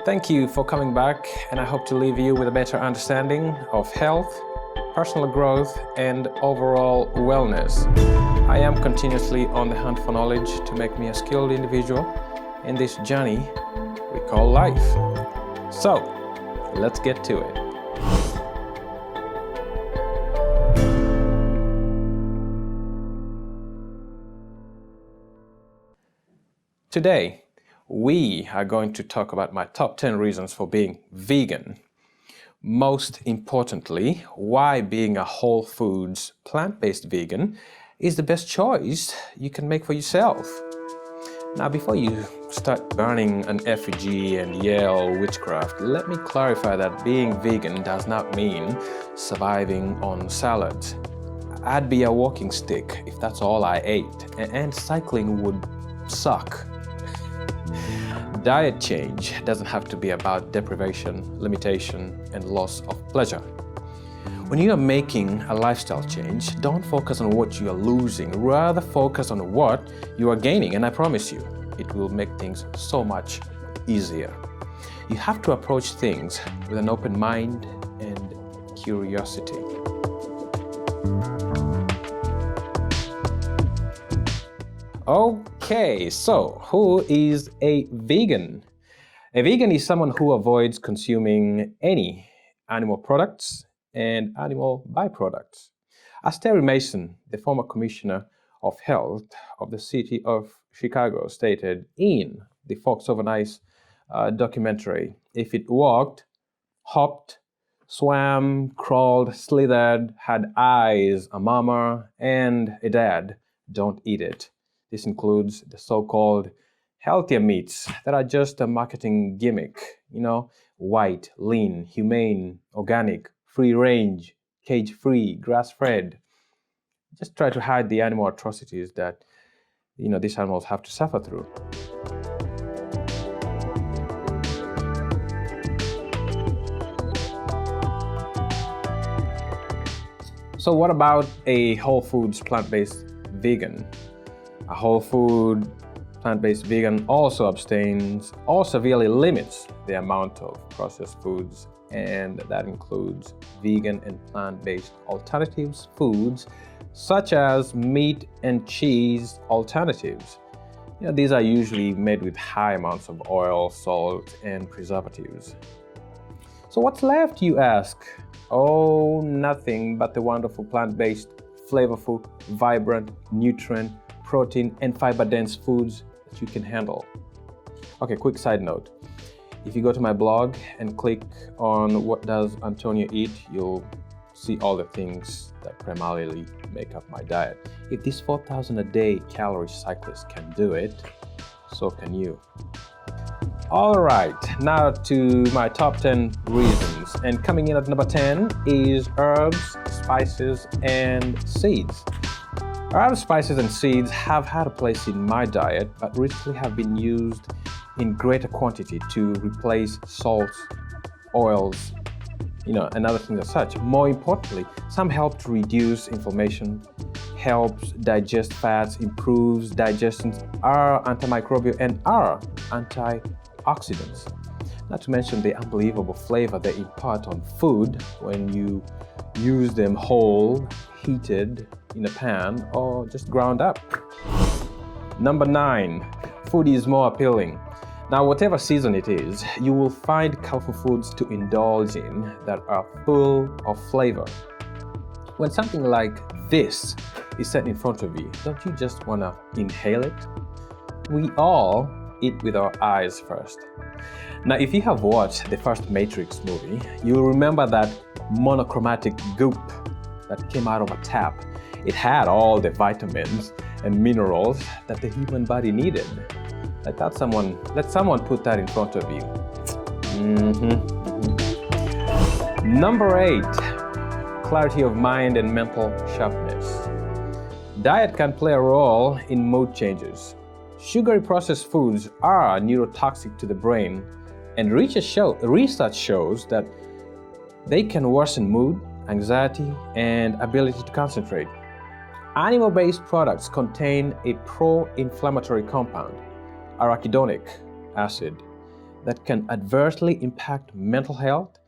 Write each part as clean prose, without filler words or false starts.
Thank you for coming back, and I hope to leave you with a better understanding of health, personal growth, and overall wellness. I am continuously on the hunt for knowledge to make me a skilled individual in this journey we call life. So, let's get to it. Today, we are going to talk about my top 10 reasons for being vegan. Most importantly, why being a whole foods, plant-based vegan is the best choice you can make for yourself. Now, before you start burning an effigy and yell witchcraft, let me clarify that being vegan does not mean surviving on salads. I'd be a walking stick if that's all I ate, and cycling would suck. Diet change doesn't have to be about deprivation, limitation, and loss of pleasure. When you are making a lifestyle change, don't focus on what you are losing, rather focus on what you are gaining, and I promise you, it will make things so much easier. You have to approach things with an open mind and curiosity. Okay, so who is a vegan? A vegan is someone who avoids consuming any animal products and animal byproducts. As Terry Mason, the former commissioner of health of the city of Chicago, stated in the Fox Over Ice documentary, if it walked, hopped, swam, crawled, slithered, had eyes, a mama, and a dad, don't eat it. This includes the so-called healthier meats that are just a marketing gimmick, white, lean, humane, organic, free-range, cage-free, grass-fed. Just try to hide the animal atrocities that, these animals have to suffer through. So what about a whole foods, plant-based vegan? A whole food, plant-based vegan also abstains or severely limits the amount of processed foods, and that includes vegan and plant-based alternatives foods such as meat and cheese alternatives. These are usually made with high amounts of oil, salt, and preservatives. So what's left, you ask? Oh, nothing but the wonderful plant-based, flavorful, vibrant, nutrient, protein, and fiber-dense foods that you can handle. Okay, quick side note. If you go to my blog and click on what does Antonio eat, you'll see all the things that primarily make up my diet. If this 4,000 a day calorie cyclist can do it, so can you. All right, now to my top 10 reasons. And coming in at number 10 is herbs, spices, and seeds. Herbs, spices, and seeds have had a place in my diet, but recently have been used in greater quantity to replace salts, oils, and other things as such. More importantly, some help to reduce inflammation, helps digest fats, improves digestion, are antimicrobial, and are antioxidants. Not to mention the unbelievable flavor they impart on food when you use them whole, heated in a pan, or just ground up. Number 9, food is more appealing. Now, whatever season it is, you will find colorful foods to indulge in that are full of flavor. When something like this is set in front of you, don't you just want to inhale it? We all eat with our eyes first. Now, if you have watched the first Matrix movie, you'll remember that monochromatic goop that came out of a tap. It had all the vitamins and minerals that the human body needed. Let someone put that in front of you. Number 8, clarity of mind and mental sharpness. Diet can play a role in mood changes. Sugary processed foods are neurotoxic to the brain, and research shows that they can worsen mood, anxiety, and ability to concentrate. Animal-based products contain a pro-inflammatory compound, arachidonic acid, that can adversely impact mental health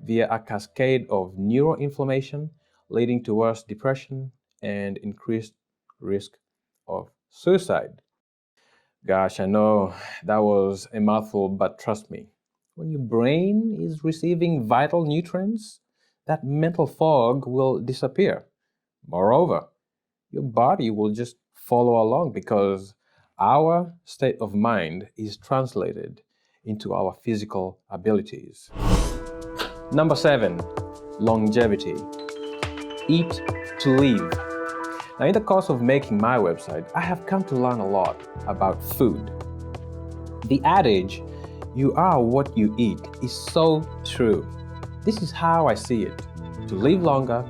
via a cascade of neuroinflammation, leading to worse depression and increased risk of suicide. Gosh, I know that was a mouthful, but trust me, when your brain is receiving vital nutrients, that mental fog will disappear. Moreover, your body will just follow along because our state of mind is translated into our physical abilities. Number 7, longevity. Eat to live. Now, in the course of making my website, I have come to learn a lot about food. The adage, "you are what you eat," is so true. This is how I see it. To live longer,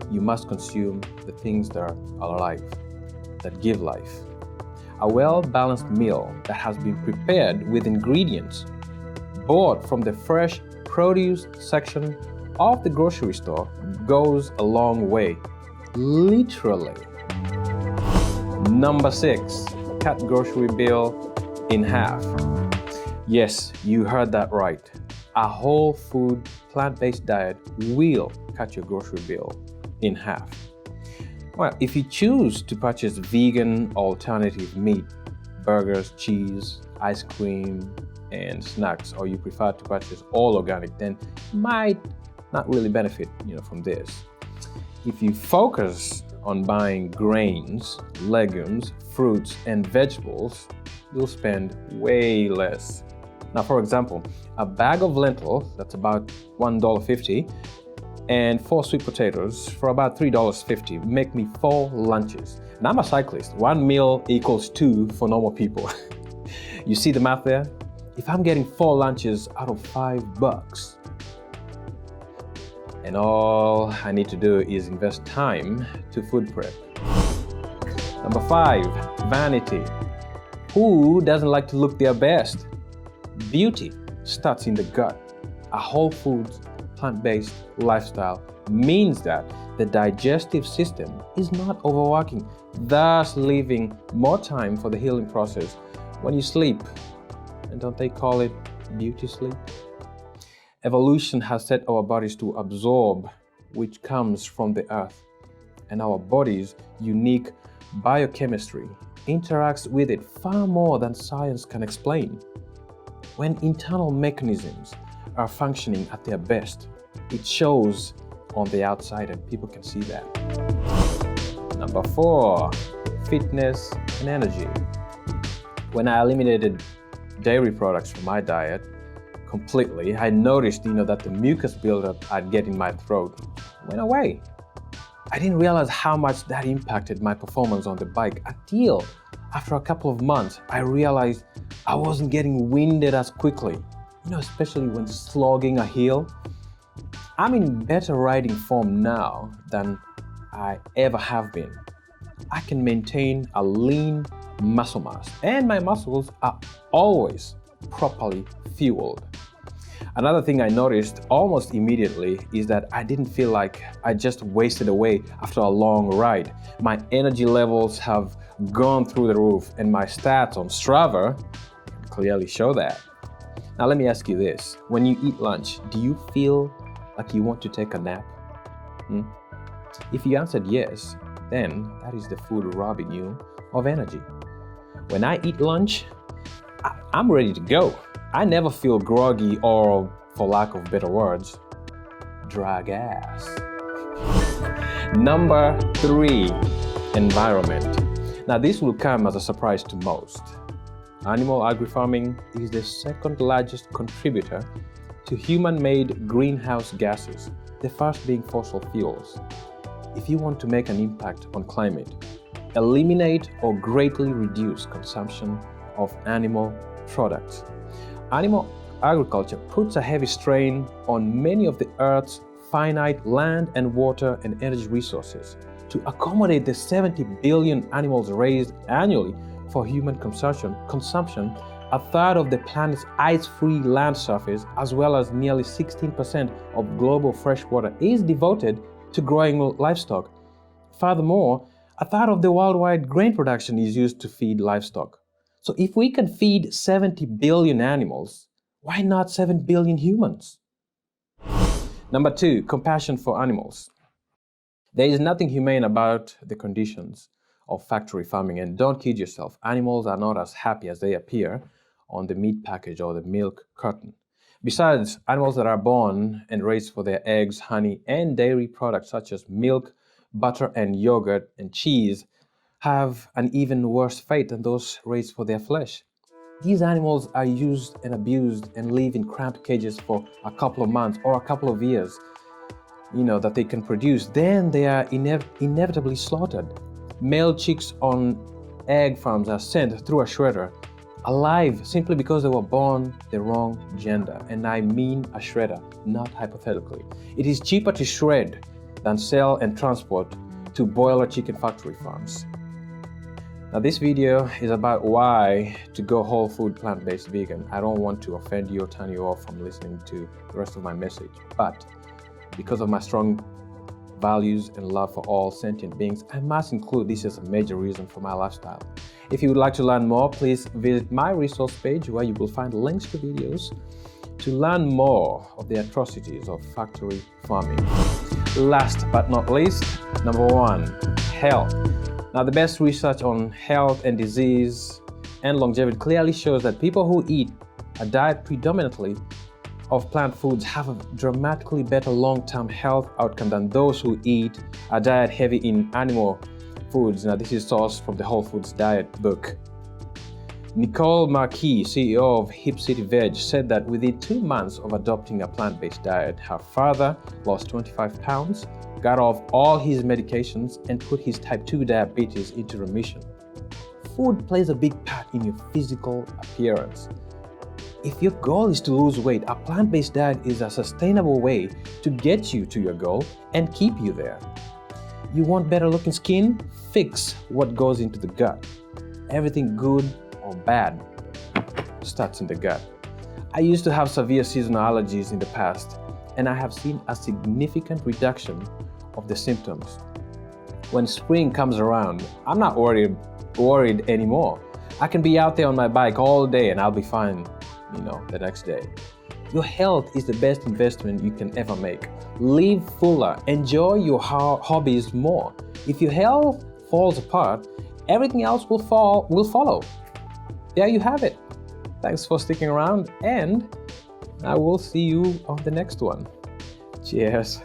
you must consume the things that are alive, that give life. A well-balanced meal that has been prepared with ingredients bought from the fresh produce section of the grocery store goes a long way. Literally. Number 6, cut grocery bill in half. Yes, you heard that right. A whole food, plant-based diet will cut your grocery bill in half. Well, if you choose to purchase vegan alternative meat, burgers, cheese, ice cream, and snacks, or you prefer to purchase all organic, then you might not really benefit, from this. If you focus on buying grains, legumes, fruits, and vegetables, you'll spend way less. Now, for example, a bag of lentils, that's about $1.50, and 4 sweet potatoes for about $3.50 make me 4 lunches. And I'm a cyclist. 1 meal equals 2 for normal people. You see the math there? If I'm getting 4 lunches out of $5, and all I need to do is invest time to food prep. Number 5, vanity. Who doesn't like to look their best? Beauty starts in the gut. A whole foods, plant-based lifestyle means that the digestive system is not overworking, thus leaving more time for the healing process when you sleep. And don't they call it beauty sleep? Evolution has set our bodies to absorb, which comes from the earth, and our body's unique biochemistry interacts with it far more than science can explain. When internal mechanisms are functioning at their best, it shows on the outside and people can see that. Number 4, fitness and energy. When I eliminated dairy products from my diet completely, I noticed, that the mucus buildup I'd get in my throat went away. I didn't realize how much that impacted my performance on the bike until after a couple of months, I realized I wasn't getting winded as quickly, especially when slogging a hill. I'm in better riding form now than I ever have been. I can maintain a lean muscle mass, and my muscles are always properly fueled. Another thing I noticed almost immediately is that I didn't feel like I just wasted away after a long ride. My energy levels have gone through the roof, and my stats on Strava clearly show that. Now let me ask you this. When you eat lunch, do you feel like you want to take a nap? If you answered yes, then that is the food robbing you of energy. When I eat lunch, I'm ready to go. I never feel groggy or, for lack of better words, dry gas. Number 3, environment. Now this will come as a surprise to most. Animal agri-farming is the second largest contributor to human-made greenhouse gases, the first being fossil fuels. If you want to make an impact on climate, eliminate or greatly reduce consumption of animal products. Animal agriculture puts a heavy strain on many of the Earth's finite land and water and energy resources. To accommodate the 70 billion animals raised annually for human consumption, a third of the planet's ice-free land surface, as well as nearly 16% of global freshwater, is devoted to growing livestock. Furthermore, a third of the worldwide grain production is used to feed livestock. So if we can feed 70 billion animals, why not 7 billion humans? Number 2, compassion for animals. There is nothing humane about the conditions of factory farming, and don't kid yourself, animals are not as happy as they appear on the meat package or the milk carton. Besides, animals that are born and raised for their eggs, honey, and dairy products such as milk, butter, and yogurt and cheese have an even worse fate than those raised for their flesh. These animals are used and abused and live in cramped cages for a couple of months or a couple of years, that they can produce. Then they are inevitably slaughtered. Male chicks on egg farms are sent through a shredder alive simply because they were born the wrong gender. And I mean a shredder, not hypothetically. It is cheaper to shred than sell and transport to boiler chicken factory farms. Now this video is about why to go whole food plant-based vegan. I don't want to offend you or turn you off from listening to the rest of my message, but because of my strong values and love for all sentient beings, I must include this as a major reason for my lifestyle. If you would like to learn more, please visit my resource page where you will find links to videos to learn more of the atrocities of factory farming. Last but not least, number 1, health. Now, the best research on health and disease and longevity clearly shows that people who eat a diet predominantly of plant foods have a dramatically better long-term health outcome than those who eat a diet heavy in animal foods. Now, this is sourced from the Whole Foods Diet book. Nicole Marquis, CEO of Hip City Veg, said that within 2 months of adopting a plant-based diet, her father lost 25 pounds, got off all his medications, and put his type 2 diabetes into remission. Food plays a big part in your physical appearance. If your goal is to lose weight, a plant-based diet is a sustainable way to get you to your goal and keep you there. You want better looking skin? Fix what goes into the gut. Everything good or bad starts in the gut. I used to have severe seasonal allergies in the past, and I have seen a significant reduction of the symptoms. When spring comes around, I'm not worried anymore. I can be out there on my bike all day and I'll be fine, the next day. Your health is the best investment you can ever make. Live fuller, enjoy your hobbies more. If your health falls apart, everything else will follow. There you have it. Thanks for sticking around, and I will see you on the next one. Cheers.